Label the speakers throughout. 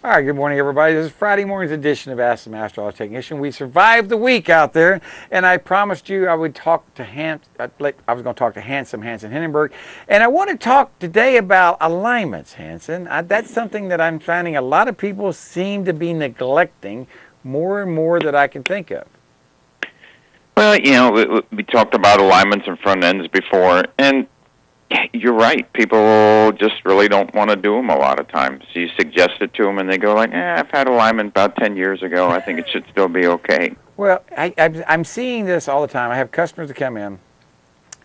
Speaker 1: All right, good morning, everybody. This is Friday morning's edition of Ask the Master Auto Technician. We survived the week out there, and I promised you I would talk to I was going to talk to Hanson Hindenburg, and I want to talk today about alignments, Hanson. That's something that I'm finding a lot of people seem to be neglecting more and more that I can think of.
Speaker 2: Well, we talked about alignments and front ends before, and you're right. People just really don't want to do them a lot of times. You suggest it to them, and they go like, I've had alignment about 10 years ago. I think it should still be okay.
Speaker 1: Well, I'm seeing this all the time. I have customers that come in,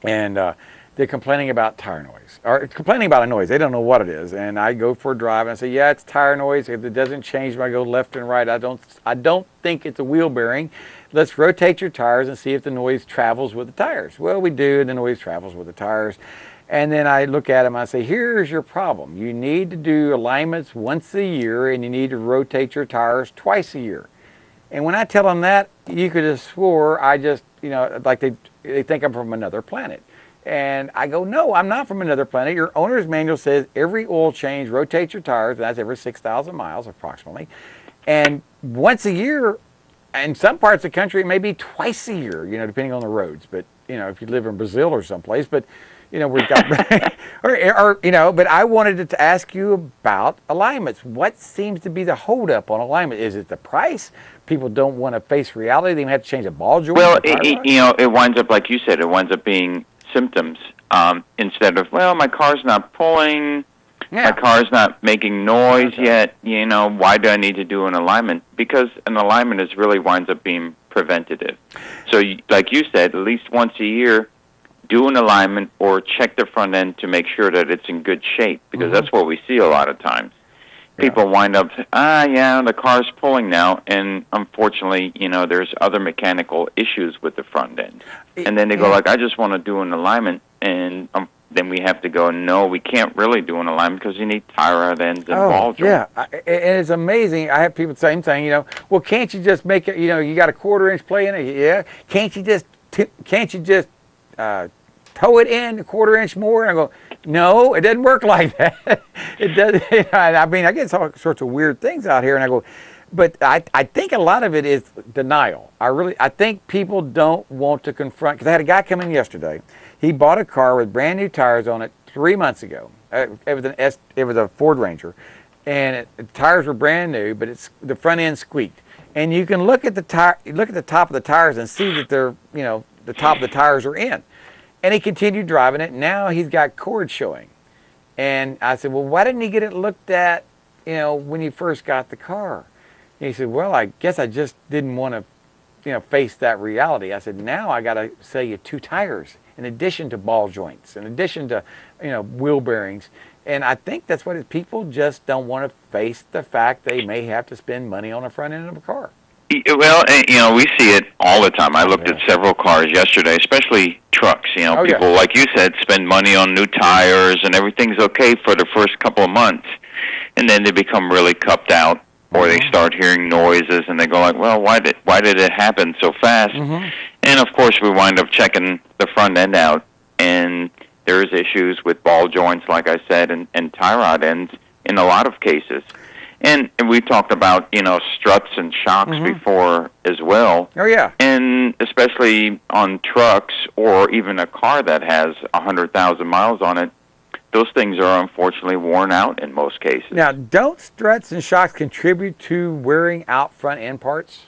Speaker 1: and they're complaining about tire noise, or complaining about a noise. They don't know what it is. And I go for a drive, and I say, yeah, it's tire noise. If it doesn't change when I go left and right, I don't think it's a wheel bearing. Let's rotate your tires and see if the noise travels with the tires. Well, we do, and the noise travels with the tires. And then I look at them, I say, here's your problem. You need to do alignments once a year, and you need to rotate your tires twice a year. And when I tell them that, you could have swore I just, like they think I'm from another planet. And I go, no, I'm not from another planet. Your owner's manual says every oil change, rotate your tires, that's every 6,000 miles approximately. And once a year, in some parts of the country, it may be twice a year, depending on the roads. But, if you live in Brazil or someplace, but we've got, but I wanted to ask you about alignments. What seems to be the holdup on alignment? Is it the price? People don't want to face reality. They have to change a ball joint.
Speaker 2: Well, it winds up, like you said, it winds up being symptoms instead of, my car's not pulling, my car's not making noise yet. Why do I need to do an alignment? Because an alignment is really winds up being preventative. So, like you said, at least once a year, do an alignment or check the front end to make sure that it's in good shape, because that's what we see a lot of times. People wind up, the car's pulling now, and unfortunately, there's other mechanical issues with the front end. And then they go like, I just want to do an alignment, and then we have to go, no, we can't really do an alignment because you need tire rod ends and ball joints.
Speaker 1: Yeah, and it's amazing. I have people saying, well, can't you just make it, you got a 1/4-inch play in it? Yeah. Can't you just tow it in a 1/4 inch more? And I go, no, it doesn't work like that. It doesn't. I get all sorts of weird things out here, and I go, but I think a lot of it is denial. I think people don't want to confront, because I had a guy come in yesterday. He bought a car with brand new tires on it 3 months ago. It was a Ford Ranger, and the tires were brand new, but the front end squeaked. And you can look at the top of the tires and see that they're, the top of the tires are in. And he continued driving it. Now he's got cords showing. And I said, well, why didn't he get it looked at, when he first got the car? And he said, well, I guess I just didn't want to, face that reality. I said, now I got to sell you 2 tires in addition to ball joints, in addition to, wheel bearings. And I think that's what people just don't want to face the fact they may have to spend money on the front end of a car.
Speaker 2: Well, we see it all the time. I looked at several cars yesterday, especially trucks. People, like you said, spend money on new tires, and everything's okay for the first couple of months. And then they become really cupped out, or they start hearing noises, and they go like, well, why did it happen so fast? And, of course, we wind up checking the front end out, and there's issues with ball joints, like I said, and tie rod ends in a lot of cases. And we talked about, struts and shocks before as well.
Speaker 1: Oh, yeah.
Speaker 2: And especially on trucks or even a car that has 100,000 miles on it, those things are unfortunately worn out in most cases.
Speaker 1: Now, don't struts and shocks contribute to wearing out front end parts?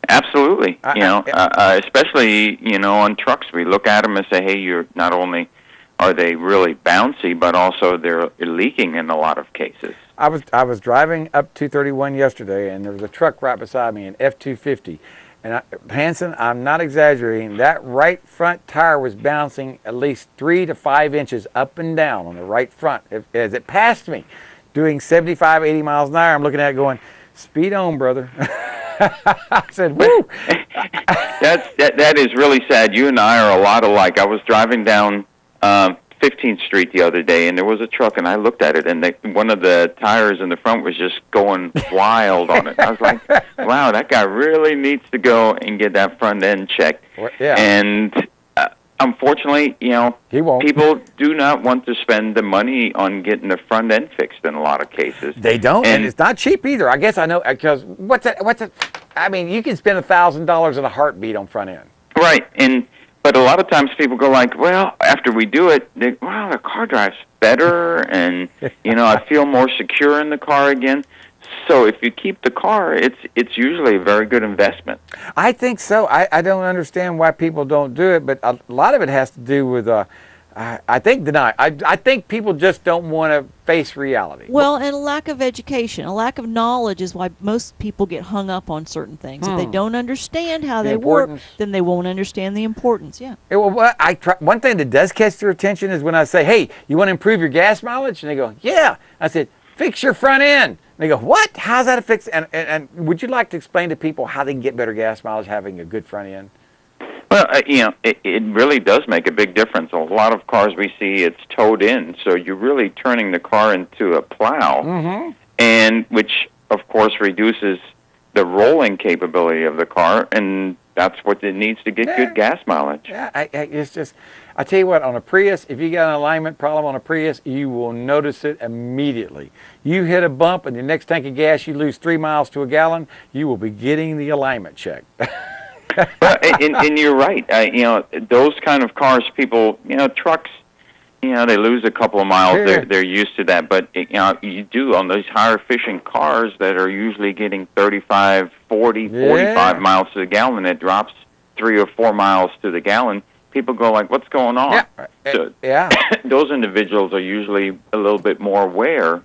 Speaker 2: Absolutely. Especially, on trucks, we look at them and say, hey, you're not only are they really bouncy, but also they're leaking in a lot of cases.
Speaker 1: I was driving up 231 yesterday, and there was a truck right beside me, an F-250. And Hanson, I'm not exaggerating, that right front tire was bouncing at least 3 to 5 inches up and down on the right front as it passed me, doing 75, 80 miles an hour. I'm looking at it going, speed on, brother. I said, woo!
Speaker 2: That is really sad. You and I are a lot alike. I was driving down 15th Street the other day, and there was a truck, and I looked at it, and one of the tires in the front was just going wild on it. I was like, wow, that guy really needs to go and get that front end checked.
Speaker 1: Yeah.
Speaker 2: And unfortunately,
Speaker 1: He won't.
Speaker 2: people do not want to spend the money on getting the front end fixed in a lot of cases.
Speaker 1: They don't, and it's not cheap either. I guess I know, because what's that? I mean, you can spend $1,000 in a heartbeat on front end.
Speaker 2: Right, but a lot of times people go like, well, after we do it, the car drives better, and I feel more secure in the car again. So if you keep the car, it's usually a very good investment.
Speaker 1: I think so. I don't understand why people don't do it, but a lot of it has to do with I think people just don't want to face reality.
Speaker 3: Well, and a lack of education, a lack of knowledge is why most people get hung up on certain things. If they don't understand how they work, then they won't understand the importance. Yeah.
Speaker 1: One thing that does catch their attention is when I say, hey, you want to improve your gas mileage? And they go, yeah. I said, fix your front end. And they go, what? How's that a fix? And would you like to explain to people how they can get better gas mileage having a good front end?
Speaker 2: Well, it really does make a big difference. A lot of cars we see, it's towed in, so you're really turning the car into a plow, and which, of course, reduces the rolling capability of the car, and that's what it needs to get good gas mileage.
Speaker 1: Yeah, it's just, I tell you what, on a Prius, if you got an alignment problem on a Prius, you will notice it immediately. You hit a bump, and the next tank of gas, you lose 3 miles to a gallon, you will be getting the alignment check.
Speaker 2: Well, and you're right. Those kind of cars, people, trucks, they lose a couple of miles. They're used to that. But, you do on those higher efficient cars that are usually getting 35, 40, 45 miles to the gallon, it drops 3 or 4 miles to the gallon. People go like, what's going on? So, those individuals are usually a little bit more aware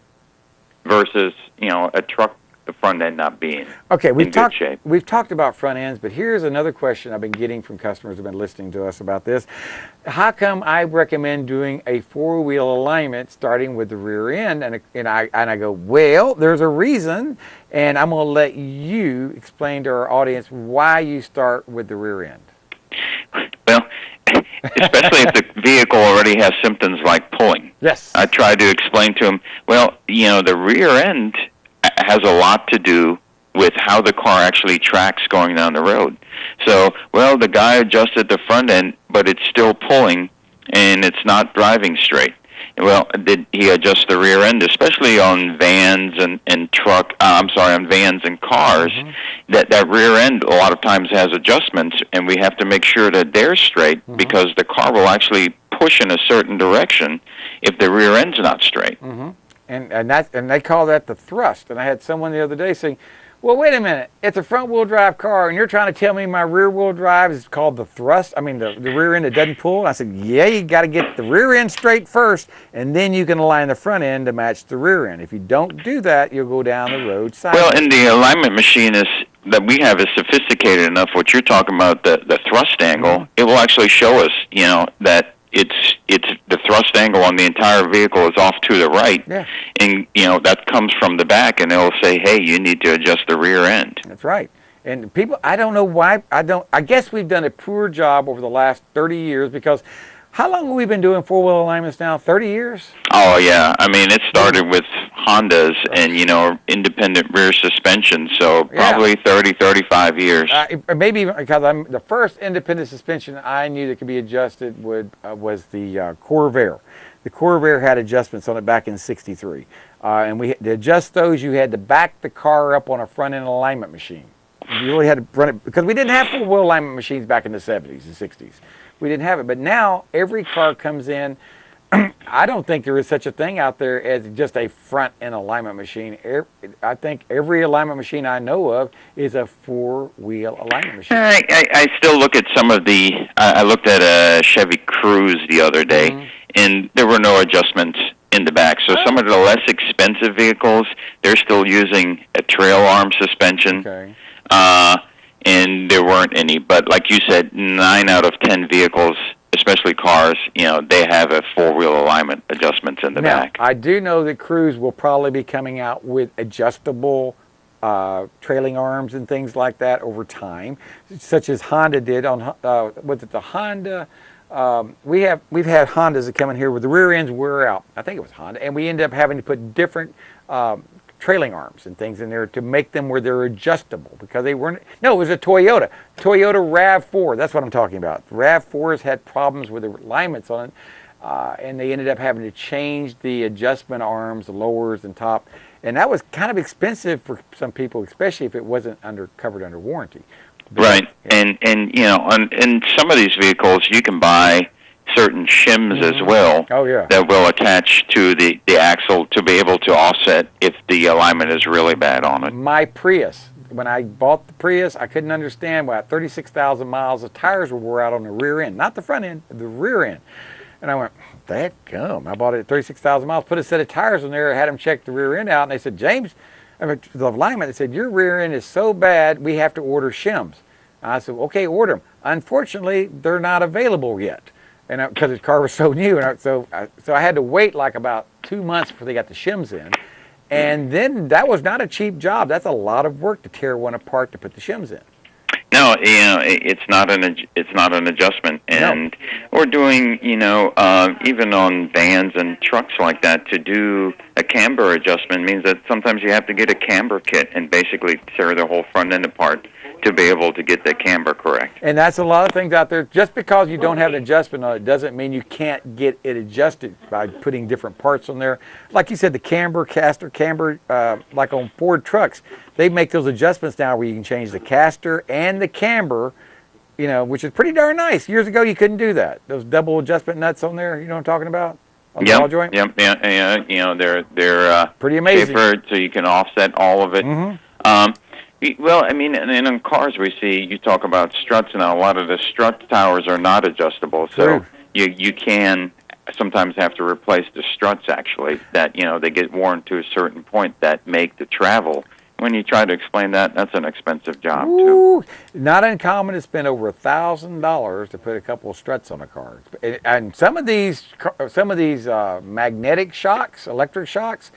Speaker 2: versus, a truck, the front end not being in good shape.
Speaker 1: We've talked about front ends, but here's another question I've been getting from customers who've been listening to us about this. How come I recommend doing a four-wheel alignment starting with the rear end? And I go, well, there's a reason, and I'm going to let you explain to our audience why you start with the rear end.
Speaker 2: Well, especially if the vehicle already has symptoms like pulling.
Speaker 1: Yes.
Speaker 2: I try to explain to them, well, the rear end has a lot to do with how the car actually tracks going down the road. So, well, the guy adjusted the front end, but it's still pulling, and it's not driving straight. Well, did he adjust the rear end, especially on vans and on vans and cars? That rear end a lot of times has adjustments, and we have to make sure that they're straight because the car will actually push in a certain direction if the rear end's not straight.
Speaker 1: And they call that the thrust. And I had someone the other day saying, well, wait a minute, it's a front-wheel drive car, and you're trying to tell me my rear-wheel drive is called the thrust? I mean, the rear end that doesn't pull? And I said, yeah, you got to get the rear end straight first, and then you can align the front end to match the rear end. If you don't do that, you'll go down the road sideways.
Speaker 2: Well, and the alignment machine that we have is sophisticated enough. What you're talking about, the thrust angle, it will actually show us, that it's the thrust angle on the entire vehicle is off to the right, and that comes from the back, and it'll say, hey, you need to adjust the rear end.
Speaker 1: That's right. And people, I don't know why, I guess we've done a poor job over the last 30 years, because how long have we been doing four-wheel alignments now? 30 years?
Speaker 2: Oh, yeah. I mean, it started with Hondas and, independent rear suspension, so probably 30, 35 years.
Speaker 1: Maybe even because the first independent suspension I knew that could be adjusted was the Corvair. The Corvair had adjustments on it back in '63. And to adjust those, you had to back the car up on a front-end alignment machine. You really had to run it, because we didn't have four-wheel alignment machines back in the 70s and 60s. We didn't have it. But now every car comes in. I don't think there is such a thing out there as just a front-end alignment machine. I think every alignment machine I know of is a four-wheel alignment machine.
Speaker 2: I still look at some of the... I looked at a Chevy Cruze the other day, and there were no adjustments in the back. So some of the less expensive vehicles, they're still using a trail arm suspension.
Speaker 1: Okay.
Speaker 2: And there weren't any. But like you said, 9 out of 10 vehicles, especially cars, they have a four-wheel alignment adjustments in the back.
Speaker 1: I do know that Cruze will probably be coming out with adjustable trailing arms and things like that over time, such as Honda did on was it the Honda? We've had Hondas that come in here with the rear ends wear out. I think it was Honda, and we ended up having to put different trailing arms and things in there to make them where they're adjustable because they weren't. No, it was a Toyota RAV4. That's what I'm talking about. RAV4s had problems with the alignments on it, and they ended up having to change the adjustment arms, the lowers and top, and that was kind of expensive for some people, especially if it wasn't covered under warranty. But,
Speaker 2: right, and you know, in some of these vehicles, you can buy certain shims as well.
Speaker 1: Oh, yeah.
Speaker 2: That will attach to the axle to be able to offset if the alignment is really bad on it.
Speaker 1: My Prius, when I bought the Prius, I couldn't understand why at 36,000 miles the tires were wore out on the rear end, not the front end, the rear end. And I went, dadgum. I bought it at 36,000 miles, put a set of tires in there, had them check the rear end out, and they said, James, the alignment, they said, your rear end is so bad, we have to order shims. I said, okay, order them. Unfortunately, they're not available yet. And because the car was so new, and so I had to wait like about 2 months before they got the shims in, and then that was not a cheap job. That's a lot of work to tear one apart to put the shims in.
Speaker 2: No, you know, it's not an adjustment, and we're doing, you know, even on vans and trucks like that, to do a camber adjustment means that sometimes you have to get a camber kit and basically tear the whole front end apart to be able to get the camber correct.
Speaker 1: And that's a lot of things out there. Just because you don't have an adjustment on it doesn't mean you can't get it adjusted by putting different parts on there. Like you said, the camber, caster, camber, like on Ford trucks, they make those adjustments now where you can change the caster and the camber, you know, which is pretty darn nice. Years ago, you couldn't do that. Those double adjustment nuts on there, you know what I'm talking about? On the ball joint?
Speaker 2: Yep, you know, they're
Speaker 1: pretty amazing.
Speaker 2: Tapered, so you can offset all of it.
Speaker 1: Mm-hmm.
Speaker 2: Well, I mean, and in cars we see, you talk about struts now. A lot of the strut towers are not adjustable, so you can sometimes have to replace the struts, actually, that, you know, they get worn to a certain point that make the travel. When you try to explain that, that's an expensive job, too.
Speaker 1: Not uncommon to spend over $1,000 to put a couple of struts on a car. And some of these magnetic shocks, electric shocks,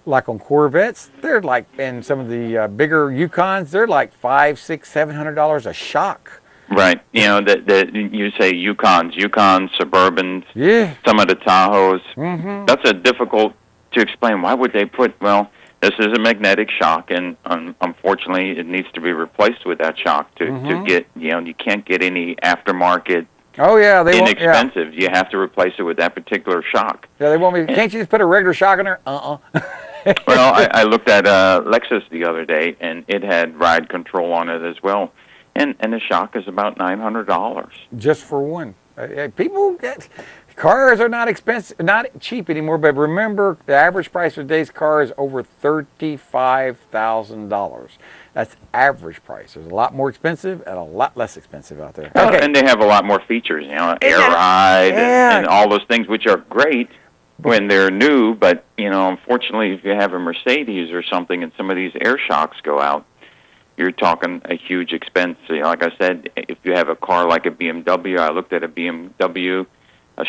Speaker 1: like on Corvettes, they're like, and some of the bigger Yukons, they're like $500, $600, $700 a shock.
Speaker 2: Right. You know, you say Yukons, Suburbans, some of the Tahoes.
Speaker 1: Mm-hmm.
Speaker 2: That's a difficult to explain. Why would they put, well, this is a magnetic shock, and unfortunately it needs to be replaced with that shock to get, you know, you can't get any aftermarket.
Speaker 1: Oh, yeah. They
Speaker 2: inexpensive.
Speaker 1: Won't,
Speaker 2: You have to replace it with that particular shock.
Speaker 1: Yeah, they won't be. Can't you just put a regular shock in there?
Speaker 2: Well, I looked at Lexus the other day, and it had ride control on it as well, and the shock is about $900.
Speaker 1: Just for one. People get cars are not expensive, not cheap anymore. But remember, the average price of today's car is over $35,000. That's average price. There's a lot more expensive and a lot less expensive out there.
Speaker 2: Okay. And they have a lot more features, you know, air ride and all those things, which are great when they're new, but, you know, unfortunately, if you have a Mercedes or something and some of these air shocks go out, you're talking a huge expense. You know, like I said, if you have a car like a BMW, I looked at a BMW,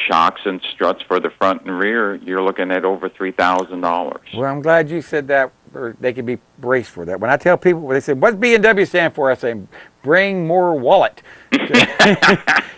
Speaker 2: shocks and struts for the front and rear, you're looking at over $3,000.
Speaker 1: Well, I'm glad you said that, or they could be braced for that. When I tell people, they say, what's BMW stand for? I say, bring more wallet.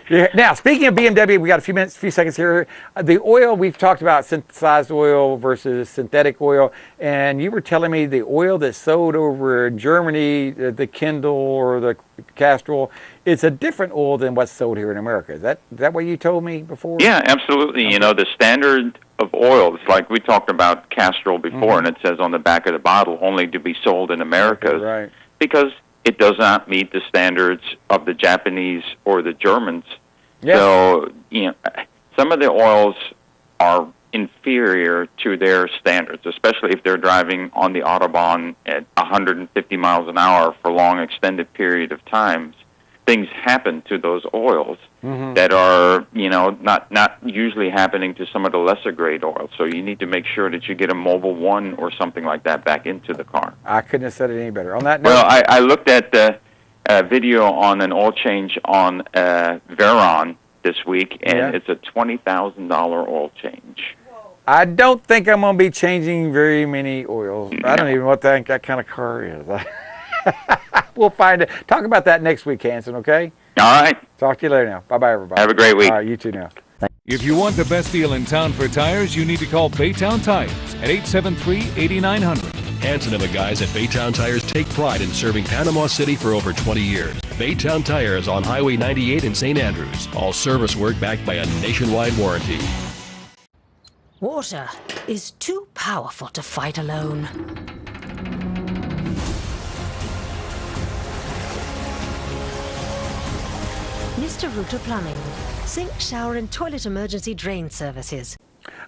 Speaker 1: Now, speaking of BMW, we got a few seconds here. The oil, we've talked about synthesized oil versus synthetic oil, and you were telling me the oil that's sold over in Germany, the Kendall or the Castrol, it's a different oil than what's sold here in America. Is that what you told me before?
Speaker 2: Yeah, absolutely. Okay. You know, the standard of oils, like we talked about Castrol before, and it says on the back of the bottle, only to be sold in America.
Speaker 1: Right.
Speaker 2: Because it does not meet the standards of the Japanese or the Germans.
Speaker 1: Yes.
Speaker 2: So, you know, some of the oils are inferior to their standards, especially if they're driving on the Autobahn at 150 miles an hour for long extended period of times. Things happen to those oils that are, you know, not usually happening to some of the lesser grade oils. So you need to make sure that you get a Mobil 1 or something like that back into the car.
Speaker 1: I couldn't have said it any better. On that note,
Speaker 2: well, I looked at the video on an oil change on Veyron this week, and it's a $20,000 oil change.
Speaker 1: I don't think I'm going to be changing very many oils. I don't even know what that kind of car is. We'll find it. Talk about that next week, Hanson, okay?
Speaker 2: All right.
Speaker 1: Talk to you later now. Bye-bye, everybody.
Speaker 2: Have a great week.
Speaker 1: All right, you too now.
Speaker 4: If you want the best deal in town for tires, you need to call Baytown Tires at 873-8900. Hanson and the guys at Baytown Tires take pride in serving Panama City for over 20 years. Baytown Tires on Highway 98 in St. Andrews. All service work backed by a nationwide warranty.
Speaker 5: Water is too powerful to fight alone. Mr. Router Plumbing. Sink, shower, and toilet emergency drain services.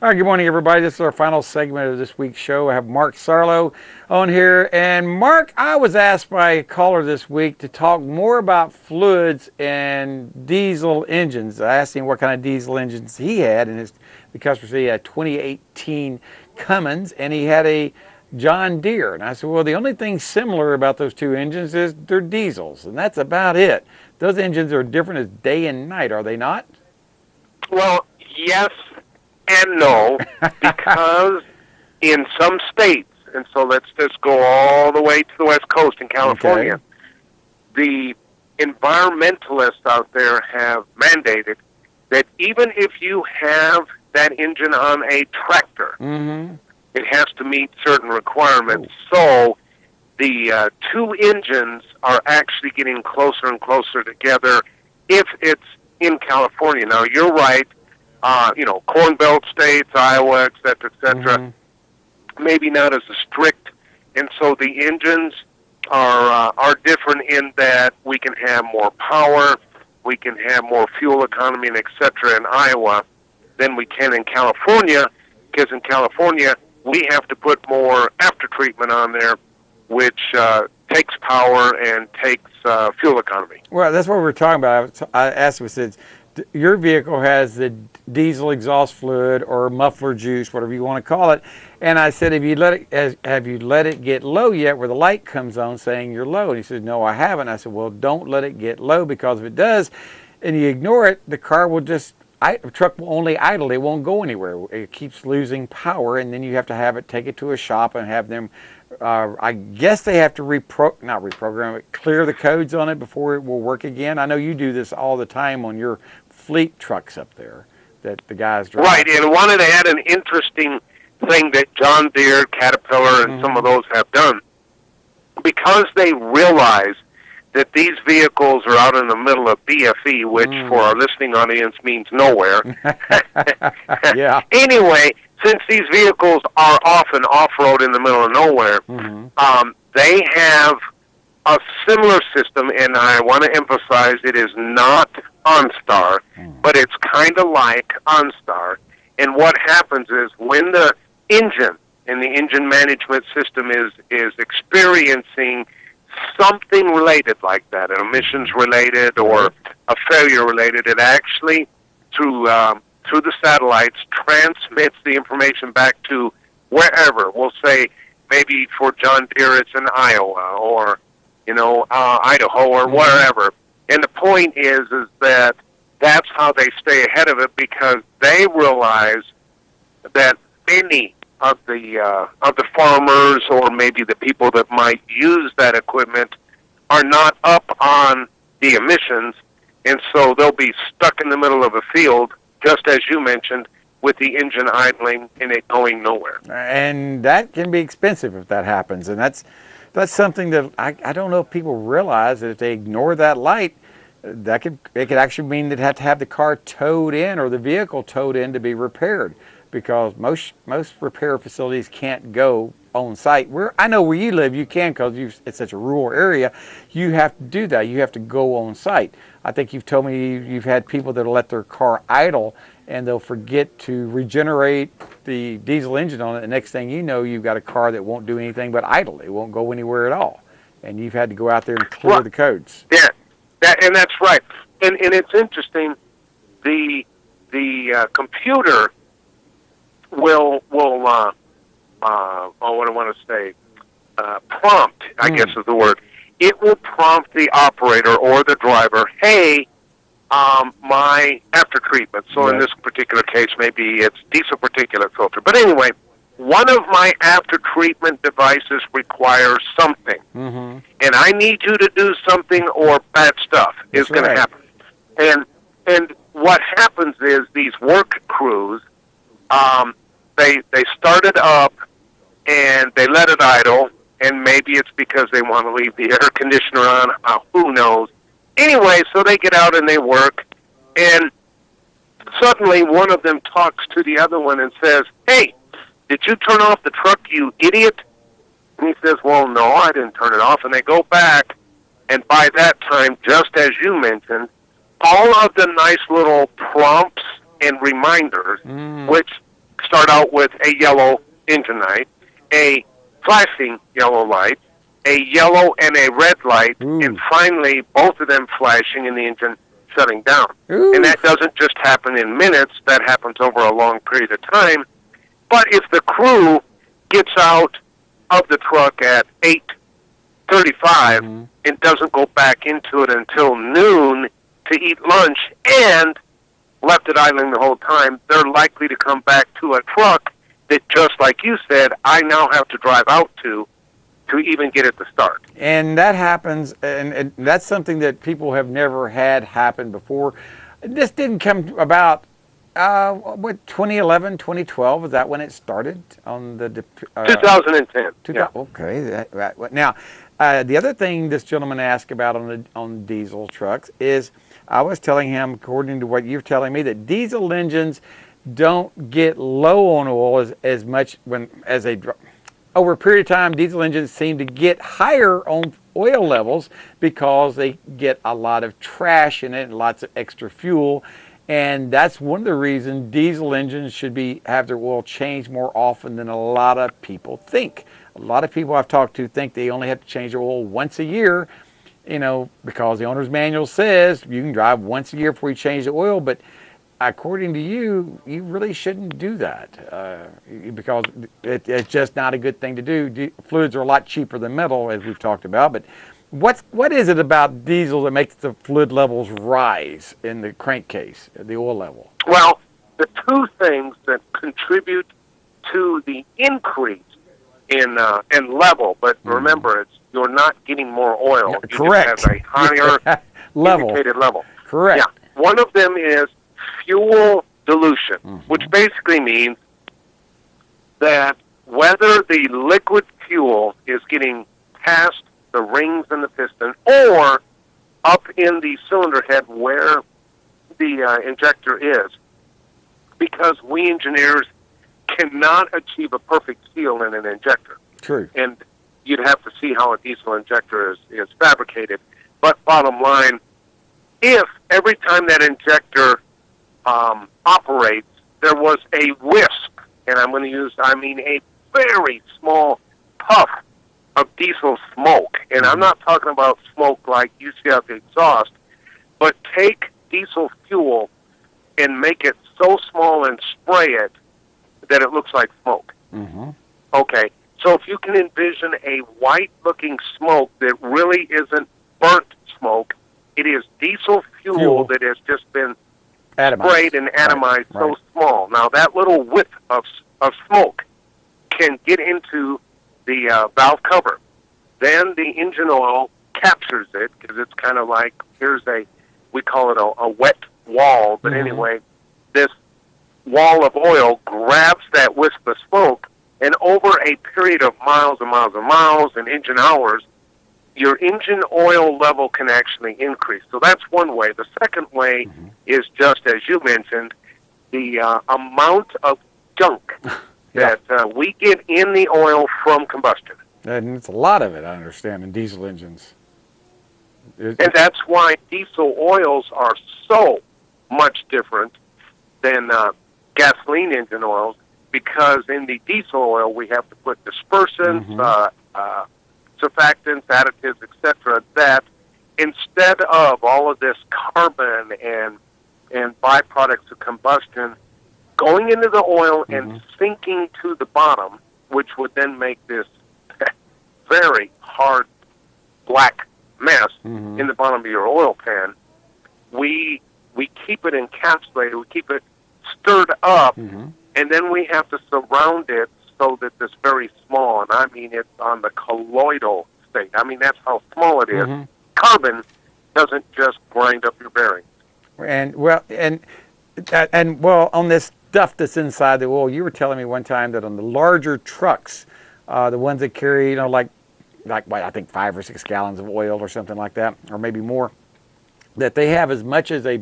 Speaker 1: All right, good morning, everybody. This is our final segment of this week's show. I have Mark Sarlo on here. And Mark, I was asked by a caller this week to talk more about fluids and diesel engines. I asked him what kind of diesel engines he had, and the customer said he had a 2018 Cummins, and he had a John Deere. And I said, well, the only thing similar about those two engines is they're diesels, and that's about it. Those engines are different as day and night, are they not?
Speaker 6: Well, yes and no, because in some states, and so let's just go all the way to the West Coast in California,
Speaker 1: okay,
Speaker 6: the environmentalists out there have mandated that even if you have that engine on a tractor, it has to meet certain requirements. So the two engines are actually getting closer and closer together if it's in California. Now, you're right. Corn Belt states, Iowa, et cetera, maybe not as strict, and so the engines are different in that we can have more power, we can have more fuel economy, and et cetera in Iowa than we can in California, because in California we have to put more after treatment on there, which takes power and takes fuel economy.
Speaker 1: Well, that's what we were talking about. I asked him, I said, your vehicle has the diesel exhaust fluid or muffler juice, whatever you want to call it. And I said, have you let it get low yet where the light comes on saying you're low? And he said, no, I haven't. I said, well, don't let it get low, because if it does and you ignore it, the truck will only idle. It won't go anywhere. It keeps losing power, and then you have to take it to a shop and have them, I guess they have to not reprogram it, clear the codes on it before it will work again. I know you do this all the time on your fleet trucks up there that the guys drive.
Speaker 6: Right, and wanted to add an interesting thing that John Deere, Caterpillar, and some of those have done. Because they realize that these vehicles are out in the middle of BFE, which for our listening audience means nowhere.
Speaker 1: Yeah.
Speaker 6: Anyway, since these vehicles are often off-road in the middle of nowhere, they have a similar system, and I want to emphasize it is not OnStar, but it's kind of like OnStar. And what happens is when the engine and the engine management system is experiencing something related like that, an emissions related or a failure related, it actually, through the satellites, transmits the information back to wherever. We'll say maybe for John Deere it's in Iowa or Idaho or wherever. And the point is that that's how they stay ahead of it, because they realize that many of the farmers or maybe the people that might use that equipment are not up on the emissions, and so they'll be stuck in the middle of a field, just as you mentioned, with the engine idling and it going nowhere.
Speaker 1: And that can be expensive if that happens, and that's something that I don't know if people realize, that if they ignore that light, it could actually mean they'd have to have the car towed in or the vehicle towed in to be repaired, because most repair facilities can't go on site. I know where you live, you can, because it's such a rural area. You have to do that. You have to go on site. I think you've told me you've had people that will let their car idle and they'll forget to regenerate the diesel engine on it. The next thing you know, you've got a car that won't do anything but idle. It won't go anywhere at all. And you've had to go out there and clear the codes.
Speaker 6: Yeah, and that's right. And it's interesting. The computer will what do I want to say? Prompt, I guess is the word. It will prompt the operator or the driver, hey, my after treatment. So in this particular case, maybe it's diesel particulate filter. But anyway, one of my after treatment devices requires something, and I need you to do something, or bad stuff is going to happen. And what happens is these work crews, they start it up, and they let it idle, and maybe it's because they want to leave the air conditioner on, who knows. Anyway, so they get out and they work, and suddenly one of them talks to the other one and says, "Hey, did you turn off the truck, you idiot?" And he says, "Well, no, I didn't turn it off." And they go back, and by that time, just as you mentioned, all of the nice little prompts and reminders, which start out with a yellow engine light, a flashing yellow light, a yellow and a red light, and finally both of them flashing and the engine shutting down. And that doesn't just happen in minutes, that happens over a long period of time. But if the crew gets out of the truck at 8:35 and doesn't go back into it until noon to eat lunch and left it idling the whole time, they're likely to come back to a truck that, just like you said, I now have to drive out to even get it to start.
Speaker 1: And that happens, and that's something that people have never had happen before. This didn't come about, 2011, 2012, is that when it started? On the
Speaker 6: 2010. Yeah.
Speaker 1: Okay. Now, the other thing this gentleman asked about on diesel trucks is, I was telling him, according to what you're telling me, that diesel engines don't get low on oil as much as they drop. Over a period of time, diesel engines seem to get higher on oil levels because they get a lot of trash in it and lots of extra fuel. And that's one of the reasons diesel engines should have their oil changed more often than a lot of people think. A lot of people I've talked to think they only have to change their oil once a year, because the owner's manual says you can drive once a year before you change the oil. But according to you, you really shouldn't do that because it's just not a good thing to do. Fluids are a lot cheaper than metal, as we've talked about. But what is it about diesel that makes the fluid levels rise in the crankcase, the oil level?
Speaker 6: Well, the two things that contribute to the increase in level, but remember, you're not getting more oil. You
Speaker 1: Correct.
Speaker 6: just have a higher indicated level.
Speaker 1: Correct.
Speaker 6: Yeah. One of them is fuel dilution, which basically means that whether the liquid fuel is getting past the rings in the piston or up in the cylinder head where the injector is, because we engineers cannot achieve a perfect seal in an injector.
Speaker 1: True.
Speaker 6: And you'd have to see how a diesel injector is fabricated. But bottom line, if every time that injector operates, there was a wisp, and I mean a very small puff of diesel smoke, and I'm not talking about smoke like you see out the exhaust, but take diesel fuel and make it so small and spray it that it looks like smoke. Okay, so if you can envision a white-looking smoke that really isn't burnt smoke, it is diesel fuel that has just been sprayed and atomized so small. Now, that little whiff of smoke can get into the valve cover. Then the engine oil captures it, because it's kind of like, we call it a wet wall, but anyway, this wall of oil grabs that wisp of smoke, and over a period of miles and miles and miles and engine hours, your engine oil level can actually increase. So that's one way. The second way is, just as you mentioned, the amount of junk that we get in the oil from combustion.
Speaker 1: And it's a lot of it, I understand, in diesel engines.
Speaker 6: And that's why diesel oils are so much different than gasoline engine oils, because in the diesel oil we have to put dispersants, surfactants, additives, etc., that instead of all of this carbon and byproducts of combustion going into the oil and sinking to the bottom, which would then make this very hard black mess in the bottom of your oil pan, we keep it encapsulated, we keep it stirred up, and then we have to surround it so that it's very small, and I mean it's on the colloidal state. I mean, that's how small it is. Carbon doesn't just grind up your bearings.
Speaker 1: And on this stuff that's inside the oil, you were telling me one time that on the larger trucks, the ones that carry, like what, I think 5 or 6 gallons of oil or something like that, or maybe more, that they have as much as a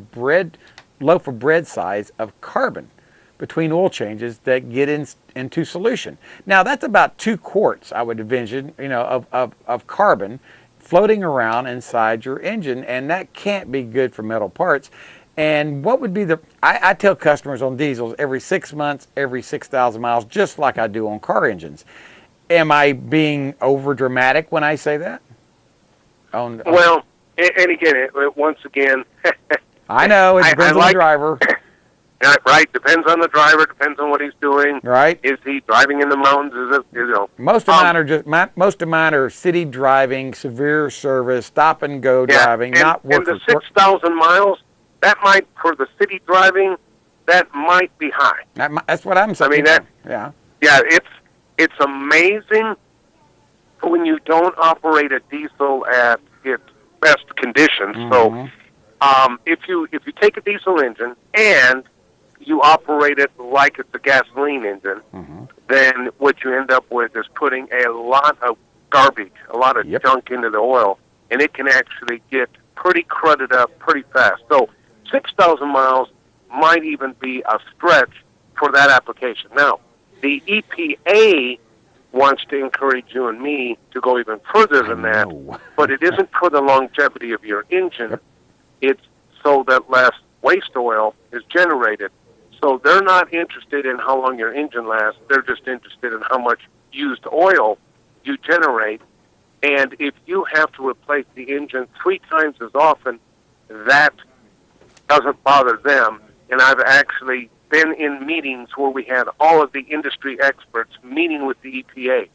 Speaker 1: loaf of bread size of carbon between oil changes that get into solution. Now that's about 2 quarts, I would envision, of carbon floating around inside your engine, and that can't be good for metal parts. And what would be I tell customers on diesels every 6 months, every 6,000 miles, just like I do on car engines. Am I being over dramatic when I say that?
Speaker 6: Well, and again, once again,
Speaker 1: I know it depends on the driver.
Speaker 6: Right, depends on the driver, depends on what he's doing.
Speaker 1: Right.
Speaker 6: Is he driving in the mountains?
Speaker 1: Most of mine are city driving, severe service, stop and go driving, not work.
Speaker 6: And the 6,000 miles, that might, for the city driving, that might be high.
Speaker 1: That's what I'm saying.
Speaker 6: Yeah, it's amazing when you don't operate a diesel at its best conditions.
Speaker 1: Mm-hmm.
Speaker 6: So, if you take a diesel engine and you operate it like it's a gasoline engine,
Speaker 1: mm-hmm.
Speaker 6: then what you end up with is putting a lot of garbage, a lot of junk into the oil, and it can actually get pretty crudded up pretty fast. So 6,000 miles might even be a stretch for that application. Now, the EPA wants to encourage you and me to go even further than that, but it isn't for the longevity of your engine.
Speaker 1: Yep.
Speaker 6: It's so that less waste oil is generated. So they're not interested in how long your engine lasts. They're just interested in how much used oil you generate. And if you have to replace the engine 3 times as often, that doesn't bother them. And I've actually been in meetings where we had all of the industry experts meeting with the EPA.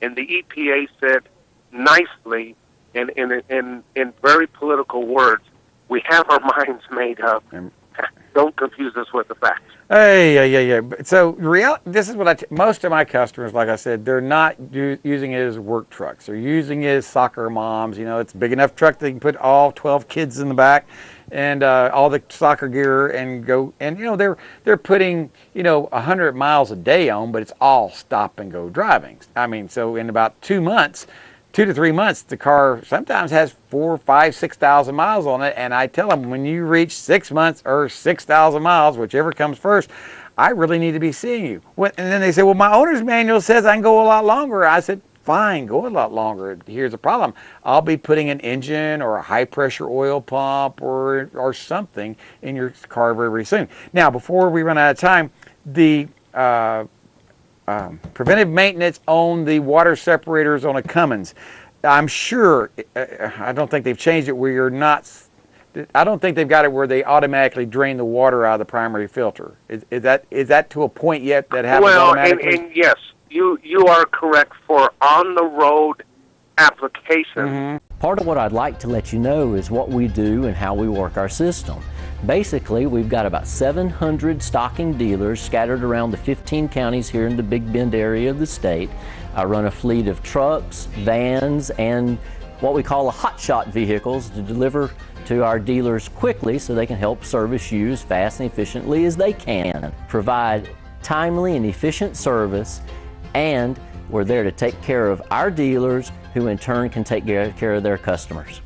Speaker 6: And the EPA said nicely, and in very political words, we have our minds made up. Don't confuse us with the facts.
Speaker 1: Yeah. So this is what most of my customers, like I said, they're not using it as work trucks. They're using it as soccer moms. It's a big enough truck they can put all 12 kids in the back and all the soccer gear and go. And they're putting 100 miles a day on, but it's all stop and go driving. I mean, so in about 2 months. 2 to 3 months, the car sometimes has 4, 5, 6,000 miles on it, and I tell them when you reach 6 months or 6,000 miles, whichever comes first, I really need to be seeing you. And then they say, well, my owner's manual says I can go a lot longer. I said, fine, go a lot longer. Here's the problem. I'll be putting an engine or a high-pressure oil pump or something in your car very, very soon. Now, before we run out of time, the preventive maintenance on the water separators on a Cummins. I'm sure, I don't think they've changed it where I don't think they've got it where they automatically drain the water out of the primary filter. Is that to a point yet that happens automatically?
Speaker 6: Well, and yes, you are correct for on-the-road application.
Speaker 1: Mm-hmm.
Speaker 7: Part of what I'd like to let you know is what we do and how we work our system. Basically, we've got about 700 stocking dealers scattered around the 15 counties here in the Big Bend area of the state. I run a fleet of trucks, vans, and what we call hotshot vehicles to deliver to our dealers quickly so they can help service you as fast and efficiently as they can. Provide timely and efficient service, and we're there to take care of our dealers who in turn can take care of their customers.